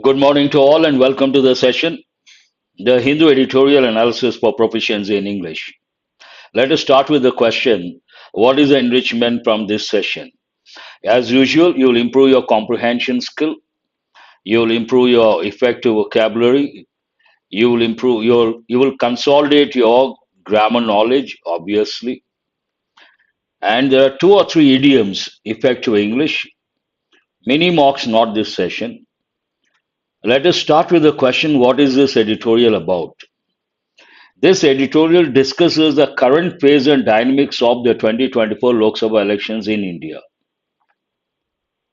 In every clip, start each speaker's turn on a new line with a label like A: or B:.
A: Good morning to all and welcome to the session, the Hindu Editorial Analysis for Proficiency in English. Let us start with the question, what is the enrichment from this session? As usual, you will improve your comprehension skill, you will improve your effective vocabulary, you will consolidate your grammar knowledge, obviously, and there are two or three idioms effective English, many marks not this session. Let us start with the question, what is this editorial about? This editorial discusses the current phase and dynamics of the 2024 Lok Sabha elections in India.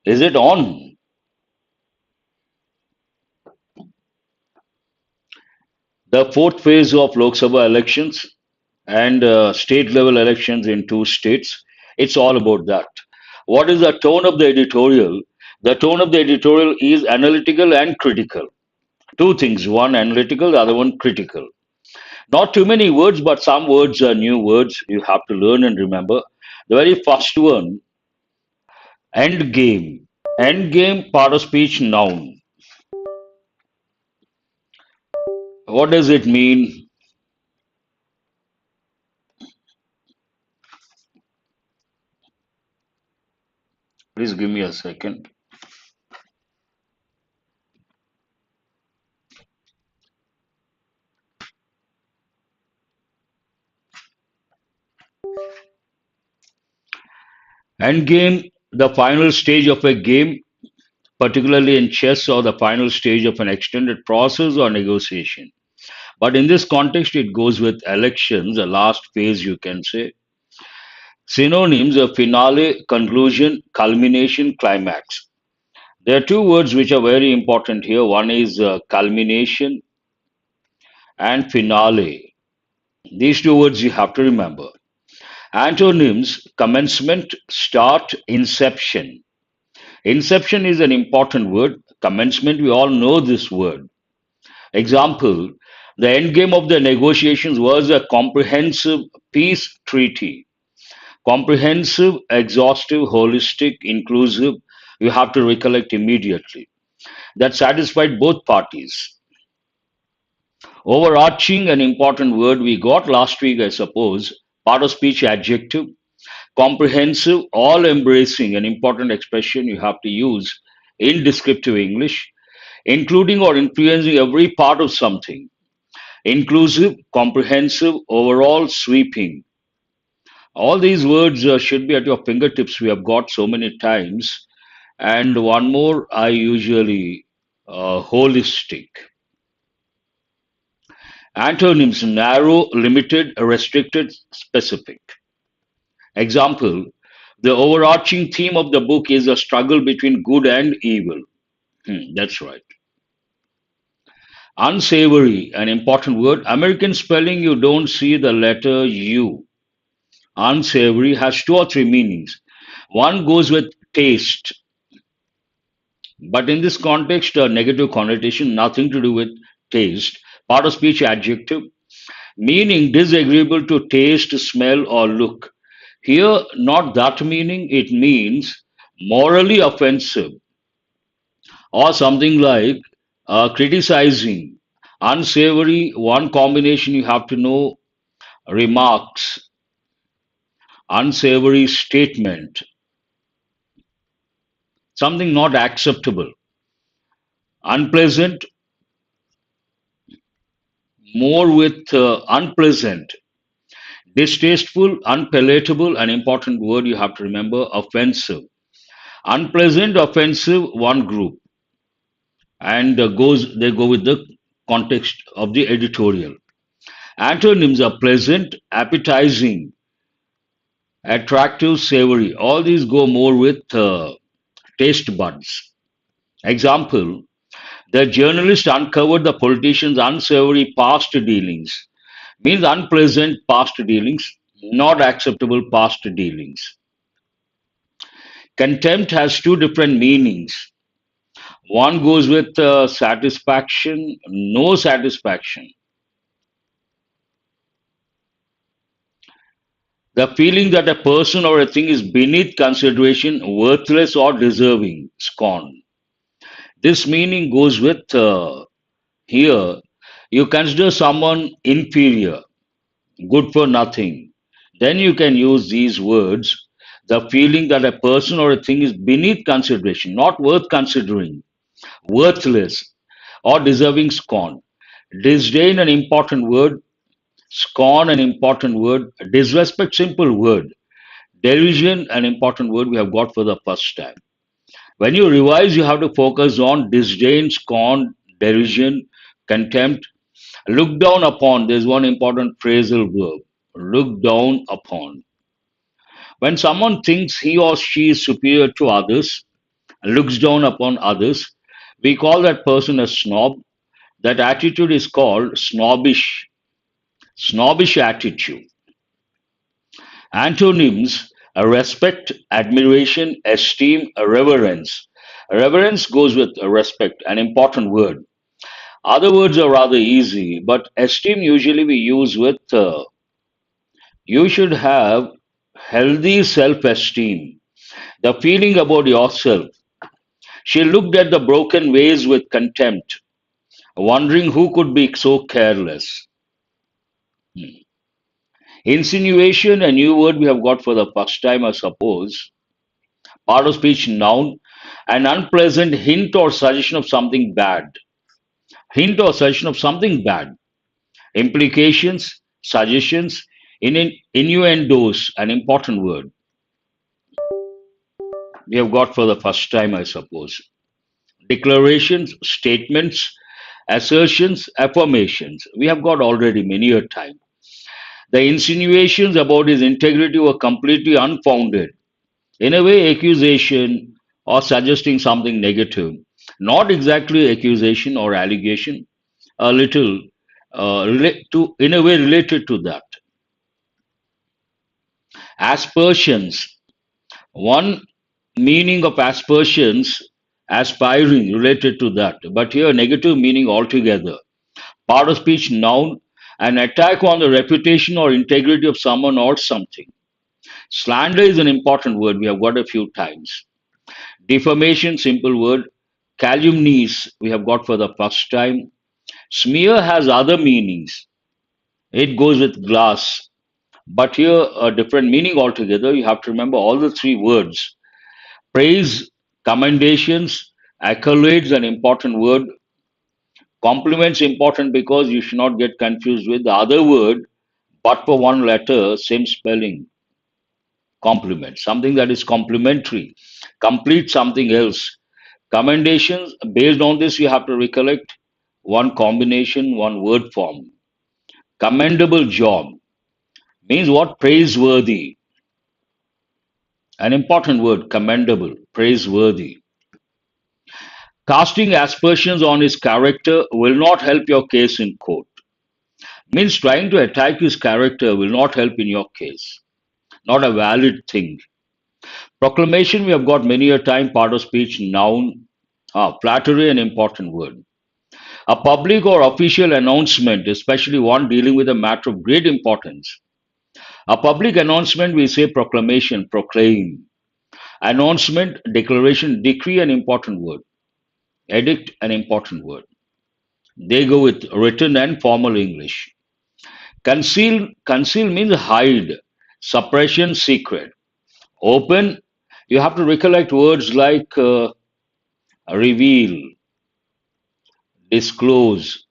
A: Is it on? The fourth phase of Lok Sabha elections and state level elections in two states. It's all about that. What is the tone of the editorial? The tone of the editorial is analytical and critical. Two things, one analytical, the other one critical. Not too many words, but some words are new words you have to learn and remember. The very first one, end game. End game, part of speech, noun. What does it mean? Please give me a second. End game, the final stage of a game, particularly in chess, or the final stage of an extended process or negotiation. But in this context, it goes with elections, the last phase, you can say. Synonyms of finale, conclusion, culmination, climax. There are two words which are very important here. One is culmination and finale. These two words you have to remember. Antonyms, commencement, start, inception. Inception is an important word. Commencement, we all know this word. Example, the endgame of the negotiations was a comprehensive peace treaty. Comprehensive, exhaustive, holistic, inclusive, you have to recollect immediately. That satisfied both parties. Overarching, an important word we got last week, I suppose. Part of speech adjective. Comprehensive, all embracing, an important expression you have to use in descriptive English, including or influencing every part of something. Inclusive, comprehensive, overall, sweeping. All these words should be at your fingertips. We have got so many times. And one more, I usually holistic. Antonyms, narrow, limited, restricted, specific. Example, the overarching theme of the book is a struggle between good and evil. That's right. Unsavory, an important word. American spelling, you don't see the letter U. Unsavory has two or three meanings. One goes with taste, but in this context, a negative connotation, nothing to do with taste. Part of speech adjective, meaning disagreeable to taste, smell, or look. Here, not that meaning, it means morally offensive or something like criticizing. Unsavory, one combination you have to know, remarks, unsavory statement, something not acceptable. Unpleasant, more with unpleasant. Distasteful, unpalatable, an important word you have to remember, offensive. Unpleasant, offensive, one group. And they go with the context of the editorial. Antonyms are pleasant, appetizing, attractive, savory. All these go more with taste buds. Example, the journalist uncovered the politicians' unsavory past dealings. Means unpleasant past dealings, not acceptable past dealings. Contempt has two different meanings. One goes with satisfaction, no satisfaction. The feeling that a person or a thing is beneath consideration, worthless or deserving, scorn. This meaning goes with here. You consider someone inferior, good for nothing. Then you can use these words. The feeling that a person or a thing is beneath consideration, not worth considering, worthless, or deserving scorn. Disdain, an important word. Scorn, an important word. Disrespect, simple word. Derision, an important word we have got for the first time. When you revise, you have to focus on disdain, scorn, derision, contempt. Look down upon, there's one important phrasal verb. Look down upon. When someone thinks he or she is superior to others, looks down upon others, we call that person a snob. That attitude is called snobbish. Snobbish attitude. Antonyms: respect, admiration, esteem, reverence. Reverence goes with respect, an important word. Other words are rather easy, but esteem usually we use with you should have healthy self esteem, the feeling about yourself. She looked at the broken vase with contempt, wondering who could be so careless. Hmm. Insinuation, a new word we have got for the first time, I suppose. Part of speech noun, an unpleasant hint or suggestion of something bad. Hint or suggestion of something bad. Implications, suggestions, innuendos, an important word we have got for the first time, I suppose. Declarations, statements, assertions, affirmations. We have got already many a time. The insinuations about his integrity were completely unfounded. In a way, accusation or suggesting something negative. Not exactly accusation or allegation, a little in a way related to that. Aspersions. One meaning of aspersions, aspiring, related to that. But here, negative meaning altogether. Part of speech noun, an attack on the reputation or integrity of someone or something. Slander is an important word we have got a few times. Defamation, simple word. Calumnies, we have got for the first time. Smear has other meanings. It goes with glass. But here, a different meaning altogether. You have to remember all the three words. Praise, commendations, accolades, an important word. Compliments, important because you should not get confused with the other word, but for one letter, same spelling. Compliment, something that is complementary, complete something else. Commendations, based on this, you have to recollect one combination, one word form. Commendable job means what? Praiseworthy. An important word, commendable, praiseworthy. Casting aspersions on his character will not help your case in court. Means trying to attack his character will not help in your case. Not a valid thing. Proclamation, we have got many a time, part of speech, noun. Flattery, an important word. A public or official announcement, especially one dealing with a matter of great importance. A public announcement, we say proclamation, proclaim. Announcement, declaration, decree, an important word. Edict, an important word. They go with written and formal English. Conceal means hide, suppression, secret. Open, you have to recollect words like reveal, disclose.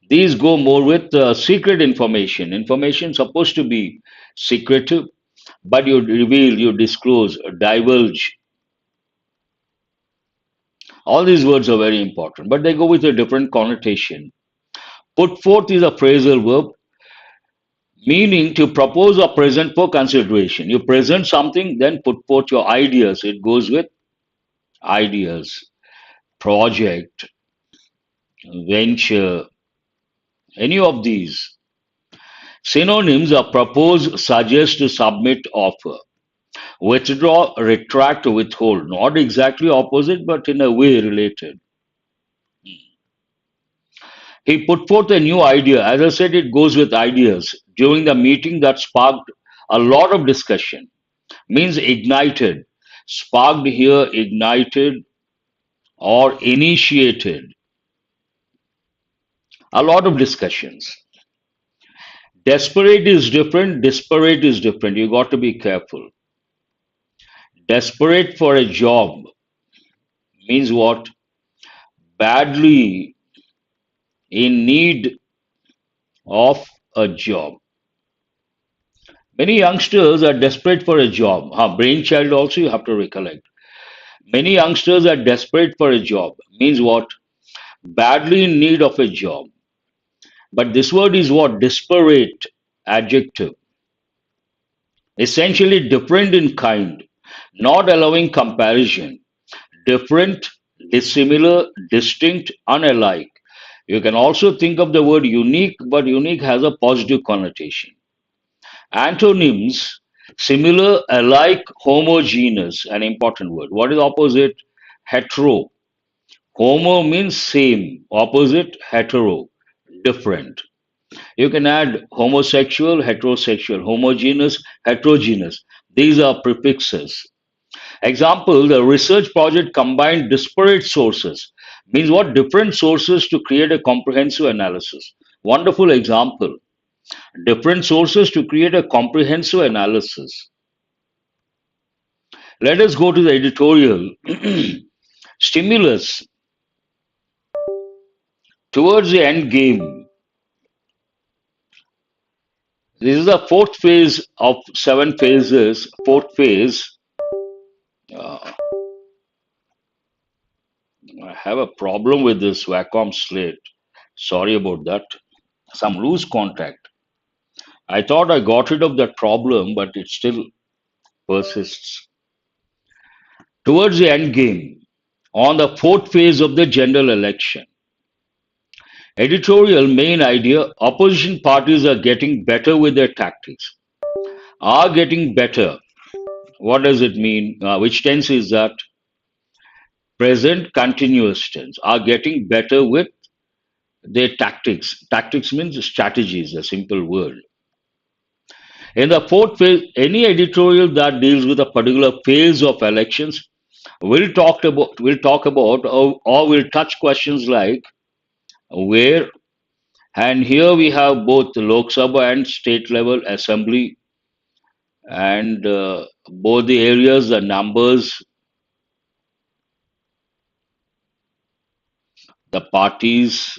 A: These go more with secret information. Information supposed to be secretive, but you reveal, you disclose, divulge. All these words are very important, but they go with a different connotation. Put forth is a phrasal verb meaning to propose or present for consideration. You present something, then put forth your ideas. It goes with ideas, project, venture, any of these. Synonyms are propose, suggest, submit, offer. Withdraw, retract, withhold. Not exactly opposite, but in a way related. He put forth a new idea. As I said, it goes with ideas. During the meeting that sparked a lot of discussion. Means ignited. Sparked here, ignited, or initiated. A lot of discussions. Desperate is different, disparate is different. You got to be careful. Desperate for a job means what? Badly in need of a job. Many youngsters are desperate for a job. Brainchild also you have to recollect. Many youngsters are desperate for a job. Means what? Badly in need of a job. But this word is what? Disparate adjective. Essentially different in kind, not allowing comparison. Different, dissimilar, distinct, unalike. You can also think of the word unique, but unique has a positive connotation. Antonyms: similar, alike, homogeneous, an important word. What is opposite? Hetero. Homo means same, opposite, hetero, different. You can add homosexual, heterosexual, homogeneous, heterogeneous. These are prefixes. Example, the research project combined disparate sources. Means what? Different sources to create a comprehensive analysis. Wonderful example. Different sources to create a comprehensive analysis. Let us go to the editorial. Stimulus towards the end game. This is the fourth phase of seven phases. Fourth phase. Uh, I have a problem with this Wacom slate. Sorry about that. Some loose contact. I thought I got rid of that problem, but it still persists. Towards the end game, on the fourth phase of the general election, editorial main idea: opposition parties are getting better with their tactics. Are getting better. What does it mean? Which tense is that? Present continuous tense. Are getting better with their tactics. Tactics means strategies, a simple word. In the fourth phase, any editorial that deals with a particular phase of elections will talk about or will touch questions like where, and here we have both Lok Sabha and state level assembly, and both the areas, the numbers, the parties,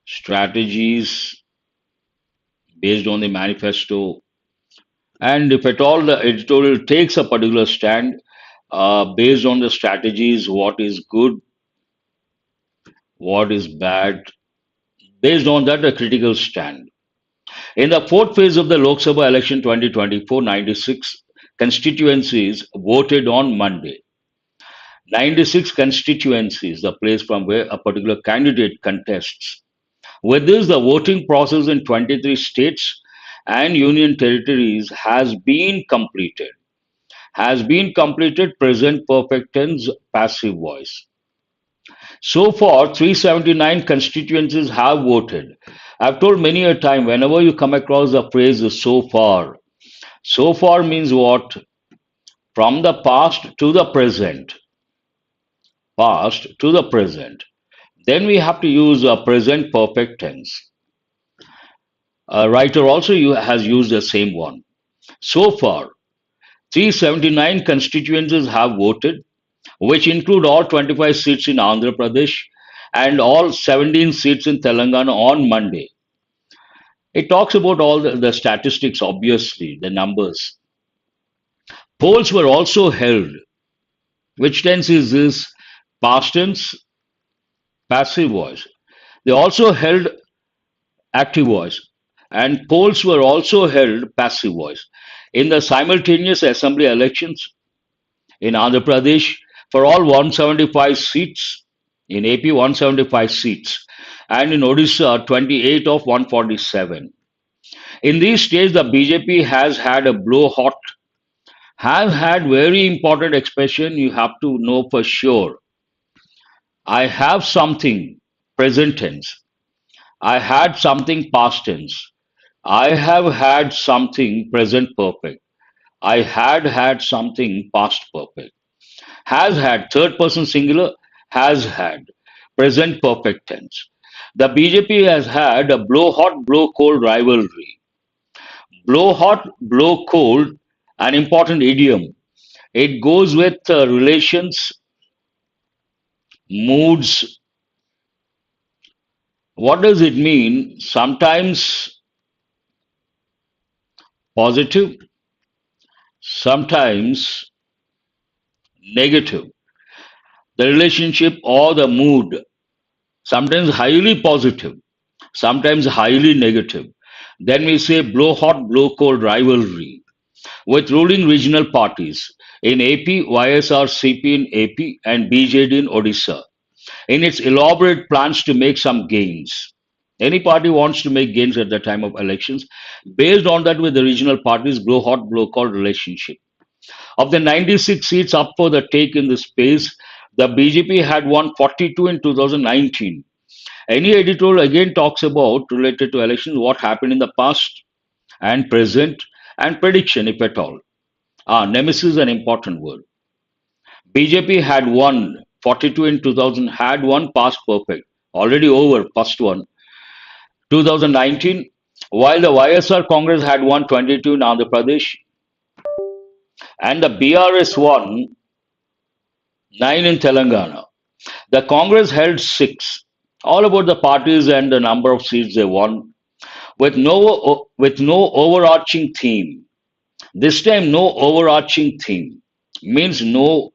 A: strategies based on the manifesto, and if at all the editorial takes a particular stand based on the strategies, what is good, what is bad, based on that, a critical stand. In the fourth phase of the Lok Sabha election 2024, 96 constituencies voted on Monday. 96 constituencies, the place from where a particular candidate contests. With this, the voting process in 23 states and union territories has been completed. Has been completed, present perfect tense, passive voice. So far, 379 constituencies have voted. I've told many a time, whenever you come across the phrase so far means what? From the past to the present. Past to the present. Then we have to use a present perfect tense. A writer also has used the same one. So far, 379 constituencies have voted, which include all 25 seats in Andhra Pradesh and all 17 seats in Telangana on Monday. It talks about all the statistics, obviously, the numbers. Polls were also held. Which tense is this? Past tense, passive voice. They also held active voice. And polls were also held passive voice. In the simultaneous assembly elections in Andhra Pradesh, for all 175 seats, in AP 175 seats, and in Odisha 28 of 147. In these states, the BJP has had a blow hot, have had very important expression you have to know for sure. I have something, present tense. I had something, past tense. I have had something, present perfect. I had something, past perfect. Has had, third person singular, has had, present perfect tense. The BJP has had a blow hot, blow cold rivalry. Blow hot, blow cold, an important idiom. It goes with relations, moods. What does it mean? Sometimes positive, sometimes negative. The relationship or the mood, sometimes highly positive, sometimes highly negative. Then we say blow hot, blow cold rivalry with ruling regional parties in AP, YSRCP in AP, and BJD in Odisha in its elaborate plans to make some gains. Any party wants to make gains at the time of elections. Based on that, with the regional parties, blow hot, blow cold relationship. Of the 96 seats up for the take in the space, the BJP had won 42 in 2019. Any editorial again talks about related to elections, what happened in the past and present, and prediction, if at all. Nemesis is an important word. BJP had won 42 in 2000, had won past perfect, already over, first one, 2019, while the YSR Congress had won 22 in Andhra Pradesh, and the BRS won 9 in Telangana. The Congress held 6. All about the parties and the number of seats they won, with no overarching theme. This time, no overarching theme means no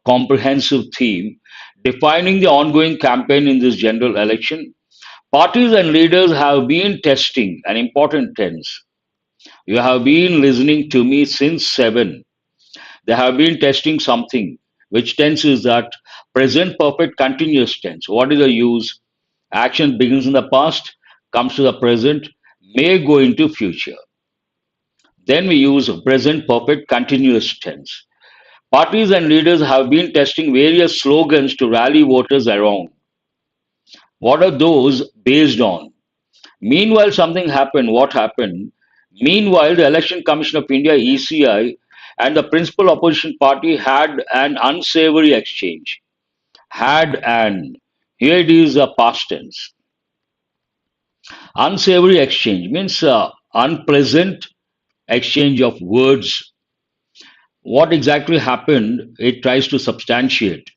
A: comprehensive theme defining the ongoing campaign in this general election. Parties and leaders have been testing an important tense. You have been listening to me since 7. They have been testing something. Which tense is that? Present perfect continuous tense. What is the use? Action begins in the past, comes to the present, may go into future. Then we use present perfect continuous tense. Parties and leaders have been testing various slogans to rally voters around. What are those based on? Meanwhile, something happened. What happened? Meanwhile, the Election Commission of India, ECI, and the principal opposition party had an unsavory exchange. Had an. Here it is a past tense. Unsavory exchange means unpleasant exchange of words. What exactly happened? It tries to substantiate.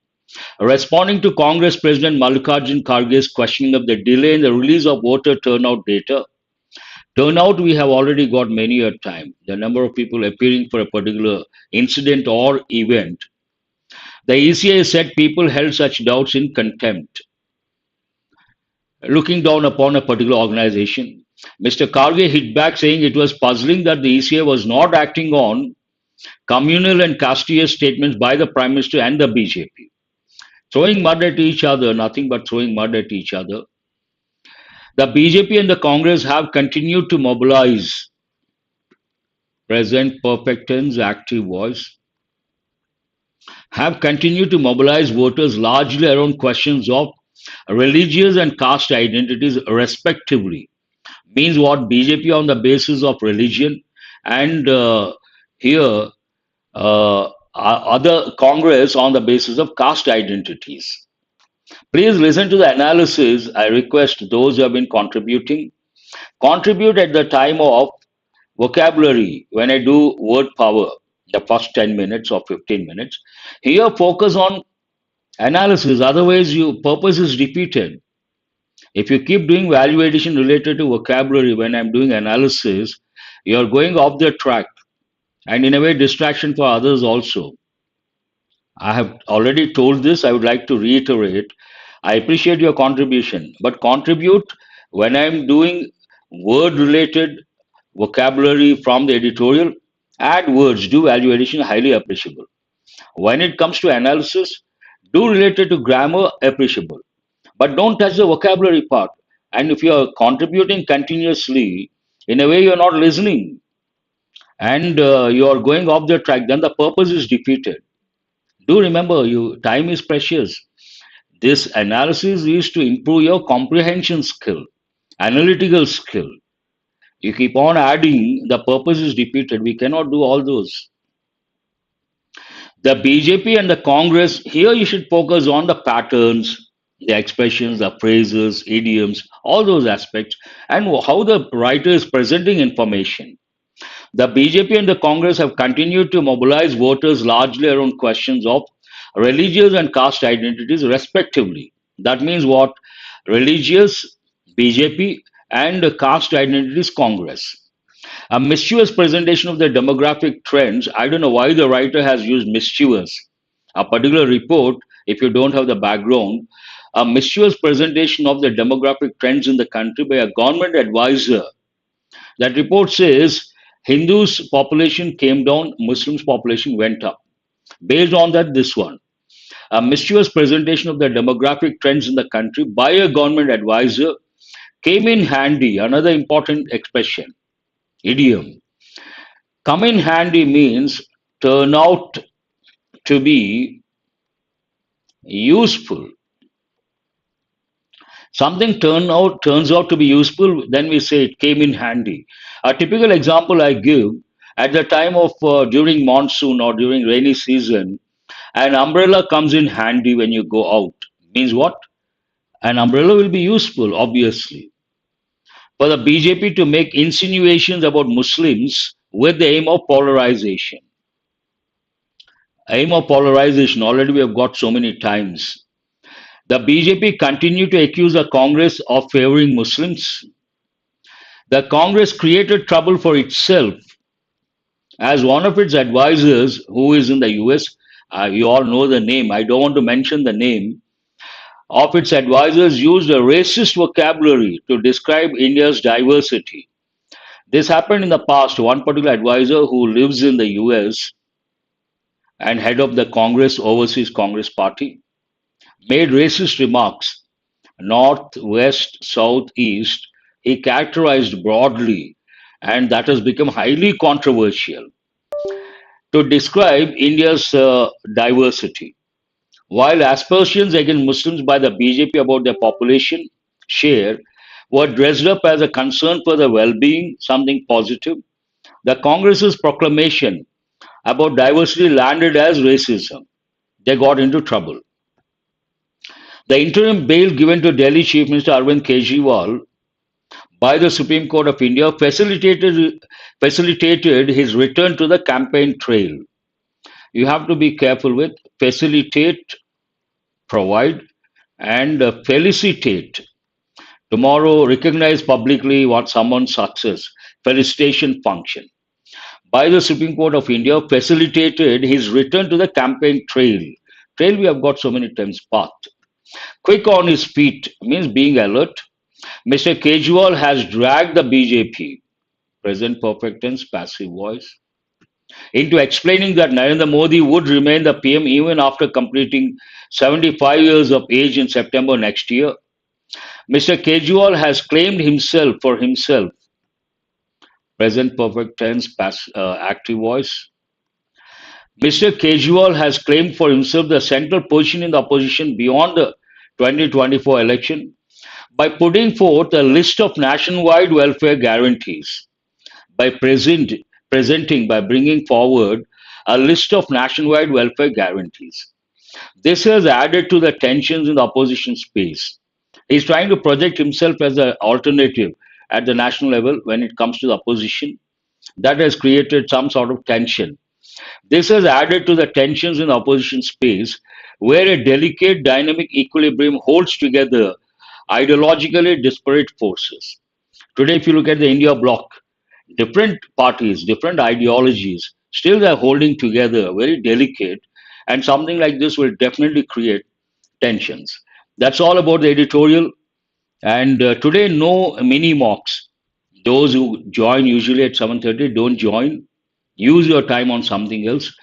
A: Responding to Congress President Mallikarjun Kharge's questioning of the delay in the release of voter turnout data, turnout we have already got many a time. The number of people appearing for a particular incident or event. The ECA said people held such doubts in contempt, looking down upon a particular organization. Mr. Karge hit back saying it was puzzling that the ECA was not acting on communal and castious statements by the Prime Minister and the BJP. Throwing mud at each other, nothing but throwing mud at each other. The BJP and the Congress have continued to mobilize present perfect tense active voice, have continued to mobilize voters largely around questions of religious and caste identities respectively. Means what? BJP on the basis of religion, and here other Congress on the basis of caste identities. Please listen to the analysis. I request those who have been contributing, contribute at the time of vocabulary when I do word power, the first 10 minutes or 15 minutes. Here, focus on analysis, otherwise, your purpose is repeated. If you keep doing value addition related to vocabulary when I'm doing analysis, you're going off the track and in a way distraction for others also. I have already told this, I would like to reiterate. I appreciate your contribution, but contribute when I'm doing word related vocabulary from the editorial. Add words, do value addition, highly appreciable. When it comes to analysis, do related to grammar, appreciable. But don't touch the vocabulary part. And if you are contributing continuously, in a way you're not listening and you are going off the track, then the purpose is defeated. Do remember, you time is precious. This analysis is to improve your comprehension skill, analytical skill. You keep on adding, the purpose is defeated. We cannot do all those. The BJP and the Congress, here you should focus on the patterns, the expressions, the phrases, idioms, all those aspects, and how the writer is presenting information. The BJP and the Congress have continued to mobilize voters largely around questions of religious and caste identities, respectively. That means what? Religious, BJP, and caste identities, Congress. A mischievous presentation of the demographic trends. I don't know why the writer has used mischievous. A particular report, if you don't have the background, a mischievous presentation of the demographic trends in the country by a government advisor. That report says Hindus population came down, Muslims population went up. Based on that, this one. A mischievous presentation of the demographic trends in the country by a government advisor came in handy. Another important expression, idiom. Come in handy means turn out to be useful. Something turns out to be useful, then we say it came in handy. A typical example I give, at the time of during monsoon or during rainy season, an umbrella comes in handy when you go out. Means what? An umbrella will be useful, obviously. For the BJP to make insinuations about Muslims with the aim of polarization. Aim of polarization, already we have got so many times. The BJP continue to accuse the Congress of favoring Muslims. The Congress created trouble for itself as one of its advisors, who is in the US, you all know the name, I don't want to mention the name, of its advisors used a racist vocabulary to describe India's diversity. This happened in the past. One particular advisor who lives in the US and head of the Congress, Overseas Congress Party, made racist remarks, north, west, south, east. He characterized broadly, and that has become highly controversial to describe India's diversity. While aspersions against Muslims by the BJP about their population share were dressed up as a concern for the well being, something positive, the Congress's proclamation about diversity landed as racism. They got into trouble. The interim bail given to Delhi Chief Minister Arvind Kejriwal by the Supreme Court of India facilitated his return to the campaign trail. You have to be careful with facilitate, provide, and felicitate. Tomorrow, recognize publicly what someone's success, felicitation function. By the Supreme Court of India facilitated his return to the campaign trail. Trail we have got so many times path. Quick on his feet means being alert. Mr. Kejriwal has dragged the BJP, present perfect tense, passive voice, into explaining that Narendra Modi would remain the PM even after completing 75 years of age in September next year. Mr. Kejriwal has claimed himself for himself, present perfect tense, active voice. Mr. Kejriwal has claimed for himself the central position in the opposition beyond the 2024 election by putting forth a list of nationwide welfare guarantees, by by bringing forward a list of nationwide welfare guarantees. This has added to the tensions in the opposition space. He's trying to project himself as an alternative at the national level when it comes to the opposition. That has created some sort of tension. This has added to the tensions in the opposition space, where a delicate dynamic equilibrium holds together ideologically disparate forces. Today, if you look at the India bloc, different parties, different ideologies, still they're holding together, very delicate, and something like this will definitely create tensions. That's all about the editorial. And today, no mini mocks. Those who join usually at 7:30, don't join. Use your time on something else.